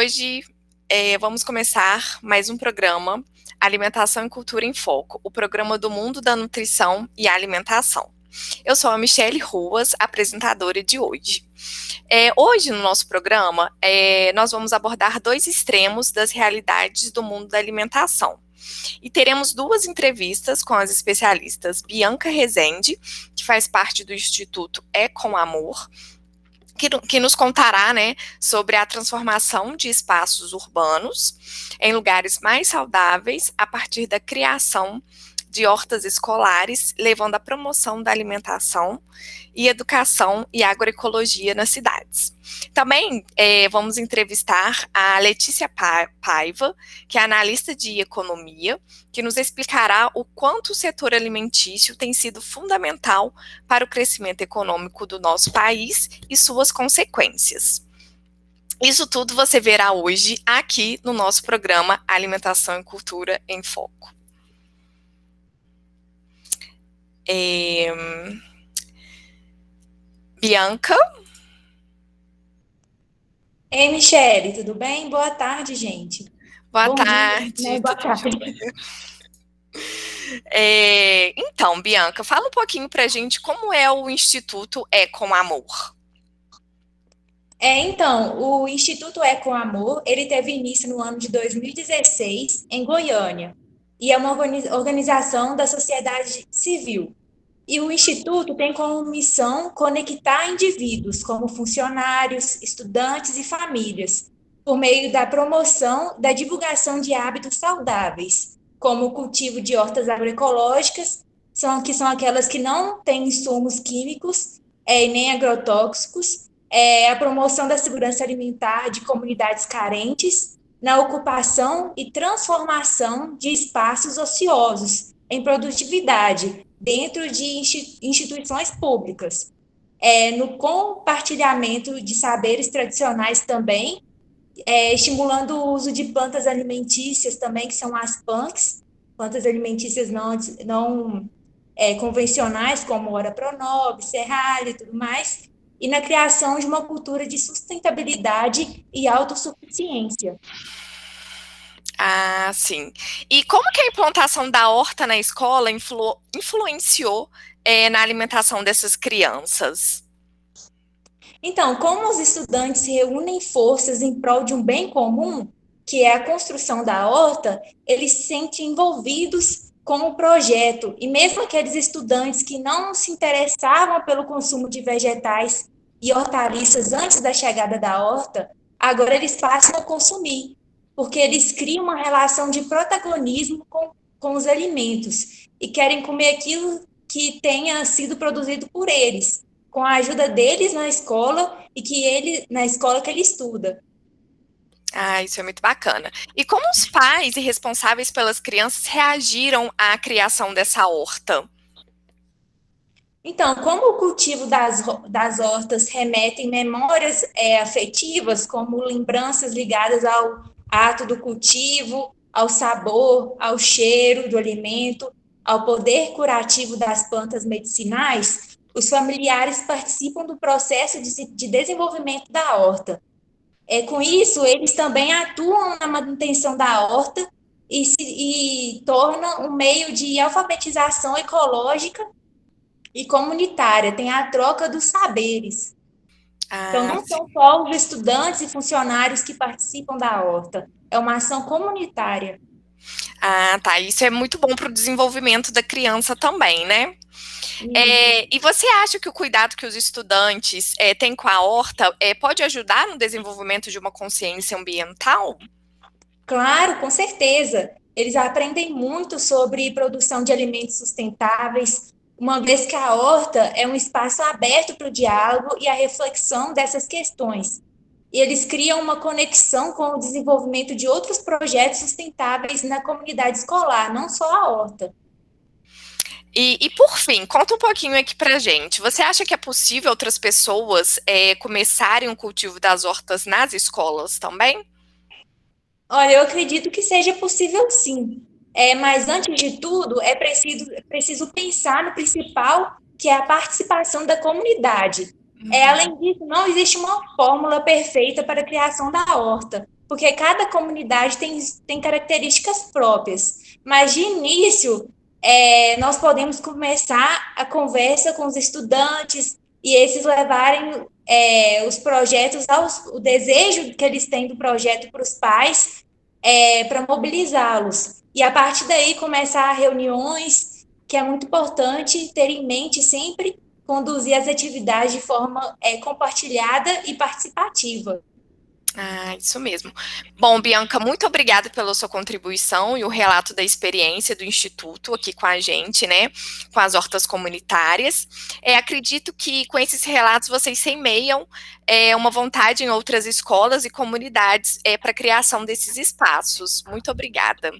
hoje vamos começar mais um programa Alimentação e Cultura em Foco, o programa do mundo da nutrição e alimentação. Eu sou a Michele Ruas, apresentadora de hoje. Hoje, no nosso programa, nós vamos abordar dois extremos das realidades do mundo da alimentação. E teremos duas entrevistas com as especialistas Bianca Rezende, que faz parte do Instituto É com Amor, que nos contará, sobre a transformação de espaços urbanos em lugares mais saudáveis a partir da criação de hortas escolares, levando à promoção da alimentação e educação e agroecologia nas cidades. Também vamos entrevistar a Letícia Paiva, que é analista de economia, que nos explicará o quanto o setor alimentício tem sido fundamental para o crescimento econômico do nosso país e suas consequências. Isso tudo você verá hoje aqui no nosso programa Alimentação e Cultura em Foco. Bianca? Ei, Michele, tudo bem? Boa tarde, gente. Boa Bom tarde. dia, boa tarde. Então, Bianca, fala um pouquinho pra gente como é o Instituto É com Amor. Então, o Instituto É com Amor, ele teve início no ano de 2016, em Goiânia, e é uma organização da sociedade civil. E o Instituto tem como missão conectar indivíduos, como funcionários, estudantes e famílias, por meio da promoção da divulgação de hábitos saudáveis, como o cultivo de hortas agroecológicas, que são aquelas que não têm insumos químicos e nem agrotóxicos, a promoção da segurança alimentar de comunidades carentes, na ocupação e transformação de espaços ociosos em produtividade dentro de instituições públicas, no compartilhamento de saberes tradicionais também, estimulando o uso de plantas alimentícias também, que são as PANCs, plantas alimentícias não convencionais, como Ora Pronobis, Serralho e tudo mais, e na criação de uma cultura de sustentabilidade e autossuficiência. Ah, sim. E como que a implantação da horta na escola influenciou na alimentação dessas crianças? Então, como os estudantes reúnem forças em prol de um bem comum, que é a construção da horta, eles se sentem envolvidos com o projeto. E mesmo aqueles estudantes que não se interessavam pelo consumo de vegetais e hortaliças antes da chegada da horta, agora eles passam a consumir, porque eles criam uma relação de protagonismo com os alimentos e querem comer aquilo que tenha sido produzido por eles, com a ajuda deles na escola na escola que ele estuda. Ah, isso é muito bacana. E como os pais e responsáveis pelas crianças reagiram à criação dessa horta? Então, como o cultivo das hortas remetem memórias afetivas, como lembranças ligadas ao ato do cultivo, ao sabor, ao cheiro do alimento, ao poder curativo das plantas medicinais, os familiares participam do processo de desenvolvimento da horta. Com isso, eles também atuam na manutenção da horta e tornam um meio de alfabetização ecológica e comunitária, tem a troca dos saberes. Então, não são só os estudantes e funcionários que participam da horta, é uma ação comunitária. Ah, tá. Isso é muito bom para o desenvolvimento da criança também, né? E você acha que o cuidado que os estudantes têm com a horta pode ajudar no desenvolvimento de uma consciência ambiental? Claro, com certeza. Eles aprendem muito sobre produção de alimentos sustentáveis, uma vez que a horta é um espaço aberto para o diálogo e a reflexão dessas questões. E eles criam uma conexão com o desenvolvimento de outros projetos sustentáveis na comunidade escolar, não só a horta. E por fim, conta um pouquinho aqui pra gente. Você acha que é possível outras pessoas começarem o cultivo das hortas nas escolas também? Olha, eu acredito que seja possível sim. Mas antes de tudo, é preciso pensar no principal, que é a participação da comunidade. Além disso, não existe uma fórmula perfeita para a criação da horta, porque cada comunidade tem características próprias. Mas de início, nós podemos começar a conversa com os estudantes e esses levarem os projetos, o desejo que eles têm do projeto para os pais, para mobilizá-los. E a partir daí começar reuniões, que é muito importante ter em mente sempre conduzir as atividades de forma compartilhada e participativa. Ah, isso mesmo. Bom, Bianca, muito obrigada pela sua contribuição e o relato da experiência do Instituto aqui com a gente, né? Com as hortas comunitárias. Acredito que com esses relatos vocês semeiam uma vontade em outras escolas e comunidades para a criação desses espaços. Muito obrigada.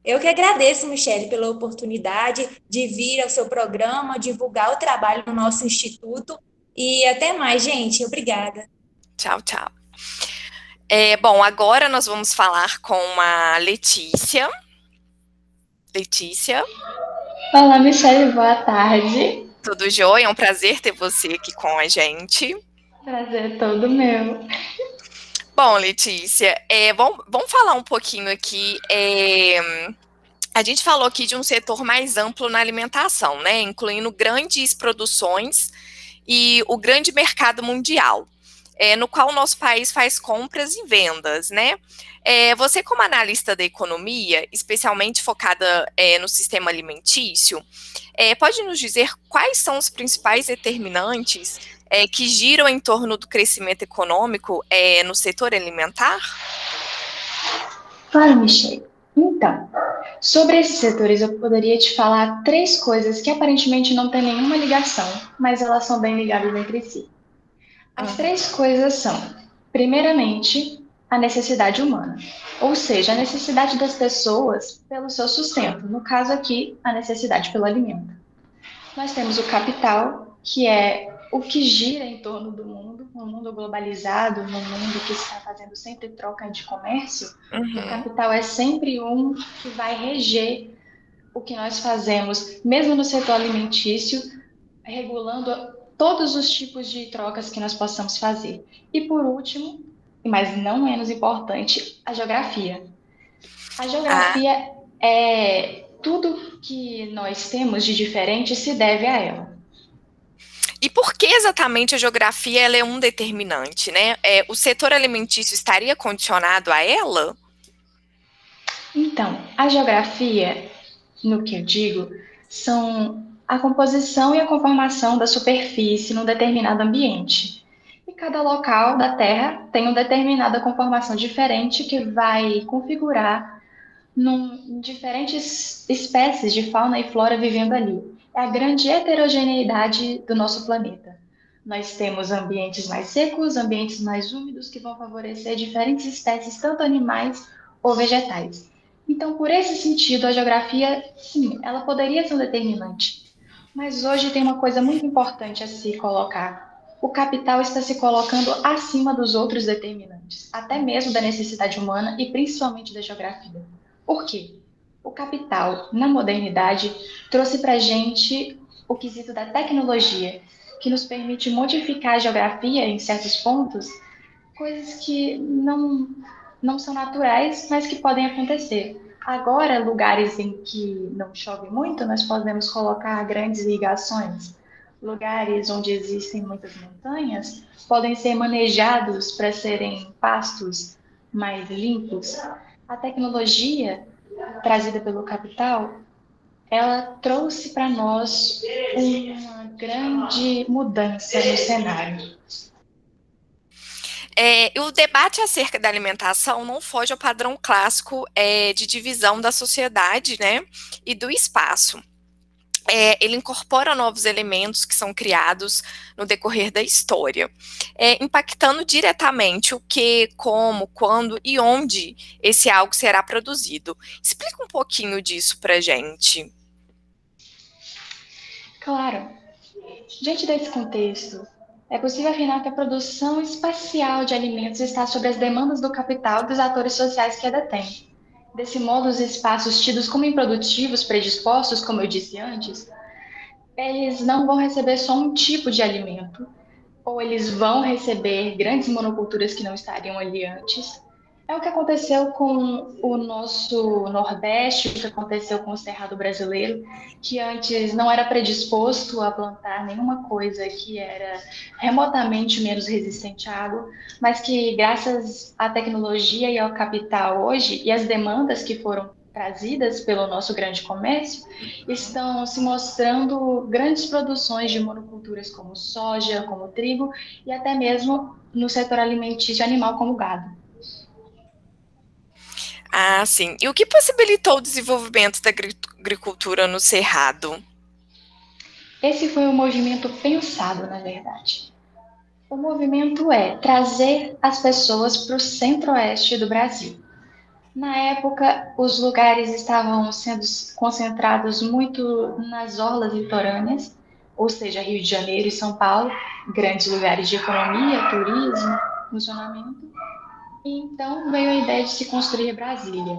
Eu que agradeço, Michele, pela oportunidade de vir ao seu programa, divulgar o trabalho do nosso instituto. E até mais, gente. Obrigada. Tchau, tchau. Bom, agora nós vamos falar com a Letícia. Letícia. Olá, Michele, boa tarde. Tudo jóia? É um prazer ter você aqui com a gente. Prazer todo meu. Bom, Letícia, vamos falar um pouquinho aqui. A gente falou aqui de um setor mais amplo na alimentação, né? Incluindo grandes produções e o grande mercado mundial, no qual o nosso país faz compras e vendas, né? Você, como analista da economia, especialmente focada no sistema alimentício, pode nos dizer quais são os principais determinantes que giram em torno do crescimento econômico no setor alimentar? Claro, Michele. Então, sobre esses setores, eu poderia te falar 3 coisas que aparentemente não têm nenhuma ligação, mas elas são bem ligadas entre si. As 3 coisas são, primeiramente, a necessidade humana, ou seja, a necessidade das pessoas pelo seu sustento, no caso aqui, a necessidade pelo alimento. Nós temos o capital, que é o que gira em torno do mundo, um mundo globalizado, um mundo que está fazendo sempre troca de comércio. O capital é sempre um que vai reger o que nós fazemos, mesmo no setor alimentício, regulando todos os tipos de trocas que nós possamos fazer. E por último, mas não menos importante, a geografia. A geografia é tudo que nós temos de diferente se deve a ela. E por que exatamente a geografia ela é um determinante, né? O setor alimentício estaria condicionado a ela? Então, a geografia, no que eu digo, são a composição e a conformação da superfície num determinado ambiente. E cada local da Terra tem uma determinada conformação diferente que vai configurar diferentes espécies de fauna e flora vivendo ali. É a grande heterogeneidade do nosso planeta. Nós temos ambientes mais secos, ambientes mais úmidos, que vão favorecer diferentes espécies, tanto animais ou vegetais. Então, por esse sentido, a geografia, sim, ela poderia ser um determinante. Mas hoje tem uma coisa muito importante a se colocar. O capital está se colocando acima dos outros determinantes, até mesmo da necessidade humana e principalmente da geografia. Por quê? O capital, na modernidade, trouxe para a gente o quesito da tecnologia, que nos permite modificar a geografia em certos pontos, coisas que não são naturais, mas que podem acontecer. Agora, lugares em que não chove muito, nós podemos colocar grandes irrigações. Lugares onde existem muitas montanhas podem ser manejados para serem pastos mais limpos. A tecnologia trazida pelo capital, ela trouxe para nós uma grande mudança no cenário. O debate acerca da alimentação não foge ao padrão clássico de divisão da sociedade, né, e do espaço. Ele incorpora novos elementos que são criados no decorrer da história, impactando diretamente o que, como, quando e onde esse algo será produzido. Explica um pouquinho disso para a gente. Claro. Diante desse contexto, é possível afirmar que a produção espacial de alimentos está sob as demandas do capital e dos atores sociais que a detêm. Desse modo, os espaços tidos como improdutivos, predispostos, como eu disse antes, eles não vão receber só um tipo de alimento, ou eles vão receber grandes monoculturas que não estariam ali antes, É o que aconteceu com o nosso Nordeste, o que aconteceu com o Cerrado brasileiro, que antes não era predisposto a plantar nenhuma coisa que era remotamente menos resistente à água, mas que, graças à tecnologia e ao capital hoje, e às demandas que foram trazidas pelo nosso grande comércio, estão se mostrando grandes produções de monoculturas como soja, como trigo, e até mesmo no setor alimentício animal, como gado. Ah, sim. E o que possibilitou o desenvolvimento da agricultura no Cerrado? Esse foi um movimento pensado, na verdade. O movimento é trazer as pessoas para o centro-oeste do Brasil. Na época, os lugares estavam sendo concentrados muito nas orlas litorâneas, ou seja, Rio de Janeiro e São Paulo, grandes lugares de economia, turismo, funcionamento. E então veio a ideia de se construir Brasília.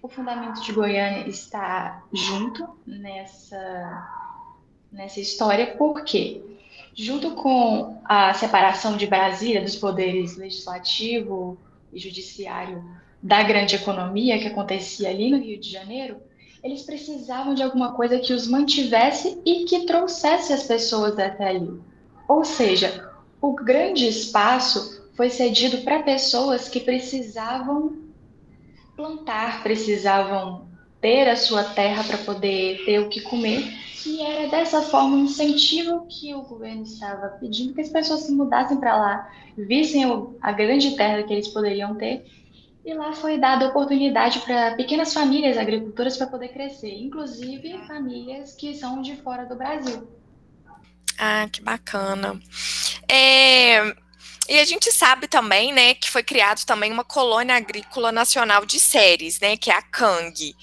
O fundamento de Goiânia está junto nessa história, porque, junto com a separação de Brasília dos poderes legislativo e judiciário da grande economia que acontecia ali no Rio de Janeiro, eles precisavam de alguma coisa que os mantivesse e que trouxesse as pessoas até ali. Ou seja, o grande espaço foi cedido para pessoas que precisavam plantar, precisavam ter a sua terra para poder ter o que comer. E era dessa forma um incentivo que o governo estava pedindo que as pessoas se mudassem para lá, vissem a grande terra que eles poderiam ter. E lá foi dada oportunidade para pequenas famílias agricultoras para poder crescer, inclusive famílias que são de fora do Brasil. Ah, que bacana. É, e a gente sabe também, né, que foi criado também uma colônia agrícola nacional de Ceres, né, que é a CANG.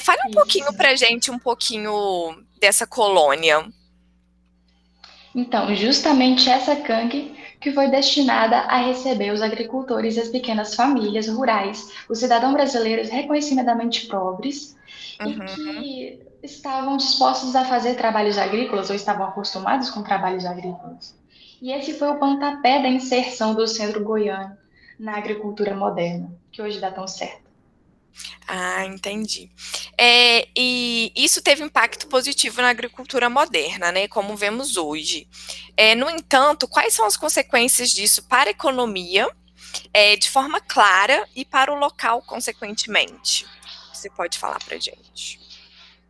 Fale um pouquinho Isso. pra gente, um pouquinho dessa colônia. Então, justamente essa gangue que foi destinada a receber os agricultores e as pequenas famílias rurais, os cidadãos brasileiros reconhecidamente pobres e Uhum. que estavam dispostos a fazer trabalhos agrícolas ou estavam acostumados com trabalhos agrícolas. E esse foi o pontapé da inserção do centro goiano na agricultura moderna, que hoje dá tão certo. Ah, entendi. E isso teve impacto positivo na agricultura moderna, né, como vemos hoje. No entanto, quais são as consequências disso para a economia, de forma clara, e para o local, consequentemente? Você pode falar para gente.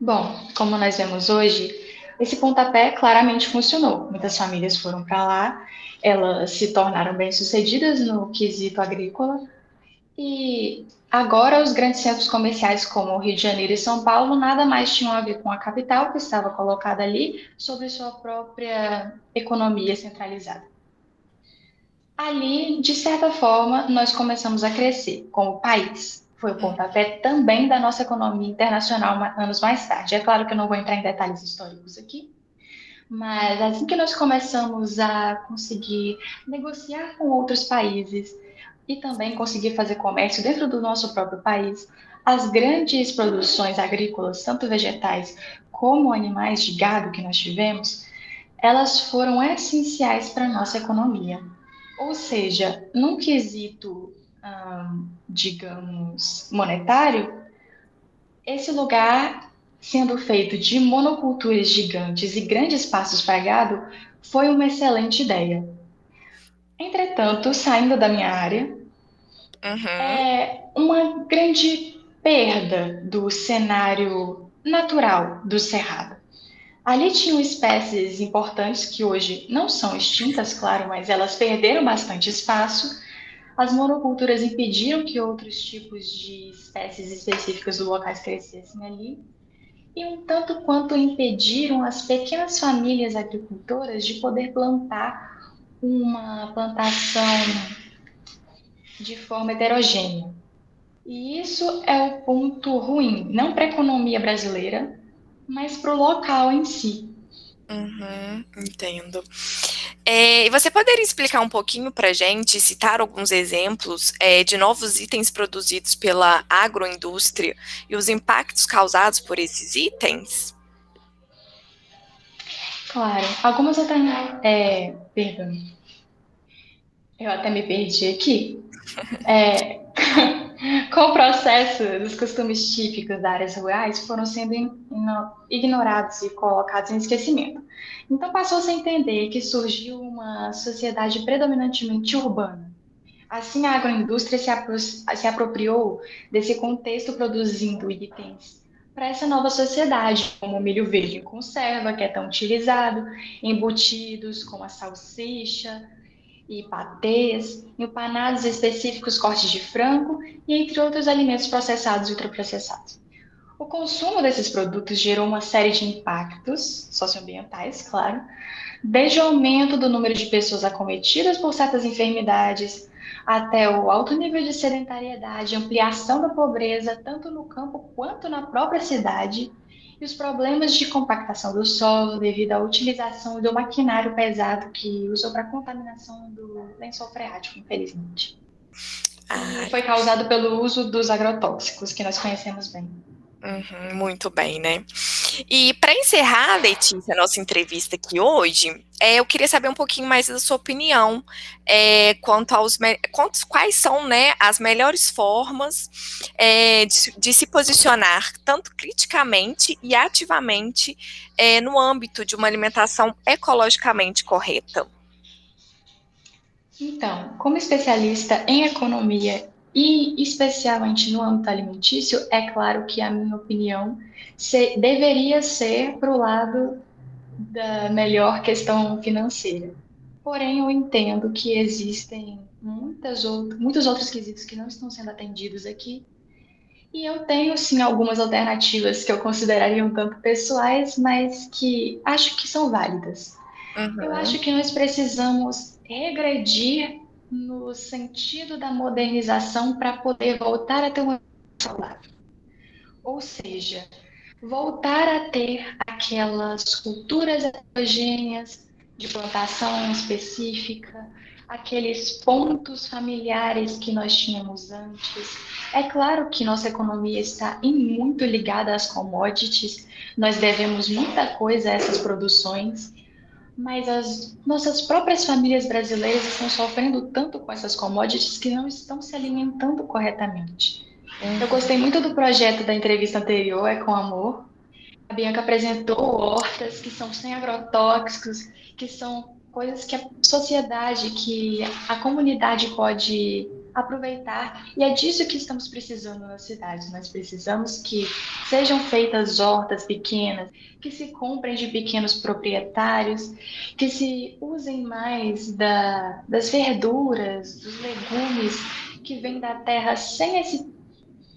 Bom, como nós vemos hoje, esse pontapé claramente funcionou. Muitas famílias foram para lá, elas se tornaram bem-sucedidas no quesito agrícola e agora os grandes centros comerciais como o Rio de Janeiro e São Paulo nada mais tinham a ver com a capital que estava colocada ali sobre sua própria economia centralizada. Ali, de certa forma, nós começamos a crescer como país. Foi o pontapé também da nossa economia internacional anos mais tarde. É claro que eu não vou entrar em detalhes históricos aqui, mas assim que nós começamos a conseguir negociar com outros países e também conseguir fazer comércio dentro do nosso próprio país, as grandes produções agrícolas, tanto vegetais como animais de gado que nós tivemos, elas foram essenciais para a nossa economia. Ou seja, num quesito, digamos, monetário, esse lugar, sendo feito de monoculturas gigantes e grandes pastos para gado, foi uma excelente ideia. Entretanto, saindo da minha área, Uhum. é uma grande perda do cenário natural do Cerrado. Ali tinham espécies importantes que hoje não são extintas, claro, mas elas perderam bastante espaço. As monoculturas impediram que outros tipos de espécies específicas do locais crescessem ali, e um tanto quanto impediram as pequenas famílias agricultoras de poder plantar uma plantação de forma heterogênea. E isso é o ponto ruim, não para a economia brasileira, mas para o local em si. Uhum, entendo. E você poderia explicar um pouquinho para a gente, citar alguns exemplos, de novos itens produzidos pela agroindústria e os impactos causados por esses itens? Claro, algumas alternativas. Perdão, eu até me perdi aqui. Com o processo, os costumes típicos das áreas rurais foram sendo ignorados e colocados em esquecimento. Então passou-se a entender que surgiu uma sociedade predominantemente urbana. Assim, a agroindústria se apropriou desse contexto produzindo itens para essa nova sociedade, como o milho verde em conserva, que é tão utilizado, embutidos como a salsicha, e patês, empanados específicos, cortes de frango e entre outros alimentos processados e ultraprocessados. O consumo desses produtos gerou uma série de impactos socioambientais, claro, desde o aumento do número de pessoas acometidas por certas enfermidades, até o alto nível de sedentariedade, ampliação da pobreza, tanto no campo quanto na própria cidade, e os problemas de compactação do solo devido à utilização do maquinário pesado que usou para a contaminação do lençol freático, infelizmente. E foi causado pelo uso dos agrotóxicos, que nós conhecemos bem. Muito bem, né? E para encerrar, Letícia, a nossa entrevista aqui hoje, eu queria saber um pouquinho mais da sua opinião quais são, né, as melhores formas de se posicionar tanto criticamente e ativamente no âmbito de uma alimentação ecologicamente correta. Então, como especialista em economia e especialmente no âmbito alimentício, é claro que a minha opinião deveria ser para o lado da melhor questão financeira. Porém, eu entendo que existem muitos outros quesitos que não estão sendo atendidos aqui. E eu tenho, sim, algumas alternativas que eu consideraria um tanto pessoais, mas que acho que são válidas. Eu acho que nós precisamos regredir no sentido da modernização para poder voltar a ter uma saudável. Ou seja, voltar a ter aquelas culturas heterogêneas de plantação específica, aqueles pontos familiares que nós tínhamos antes. É claro que nossa economia está muito ligada às commodities, nós devemos muita coisa a essas produções, mas as nossas próprias famílias brasileiras estão sofrendo tanto com essas commodities que não estão se alimentando corretamente. Eu gostei muito do projeto da entrevista anterior, É com Amor. A Bianca apresentou hortas que são sem agrotóxicos, que são coisas que a sociedade, que a comunidade pode aproveitar. E é disso que estamos precisando nas cidades. Nós precisamos que sejam feitas hortas pequenas, que se comprem de pequenos proprietários, que se usem mais das verduras, dos legumes que vêm da terra sem esse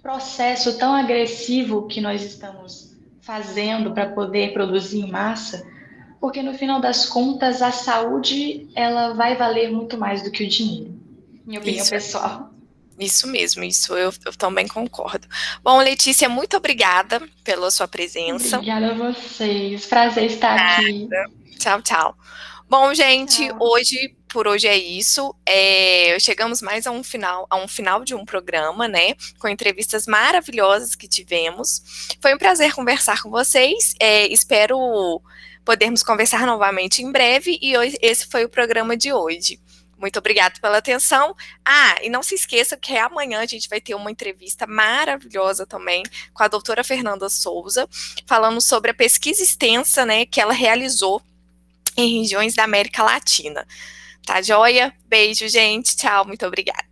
processo tão agressivo que nós estamos fazendo para poder produzir em massa, porque no final das contas a saúde ela vai valer muito mais do que o dinheiro, minha opinião pessoal. Isso mesmo, isso eu também concordo. Bom, Letícia, muito obrigada pela sua presença. Obrigada a vocês, prazer estar aqui. Tchau, tchau. Bom, gente, por hoje é isso. Chegamos mais a um final de um programa, né? Com entrevistas maravilhosas que tivemos. Foi um prazer conversar com vocês. Espero podermos conversar novamente em breve. E esse foi o programa de hoje. Muito obrigada pela atenção. E não se esqueça que amanhã a gente vai ter uma entrevista maravilhosa também com a doutora Fernanda Souza, falando sobre a pesquisa extensa, né, que ela realizou em regiões da América Latina. Tá joia? Beijo, gente. Tchau, muito obrigada.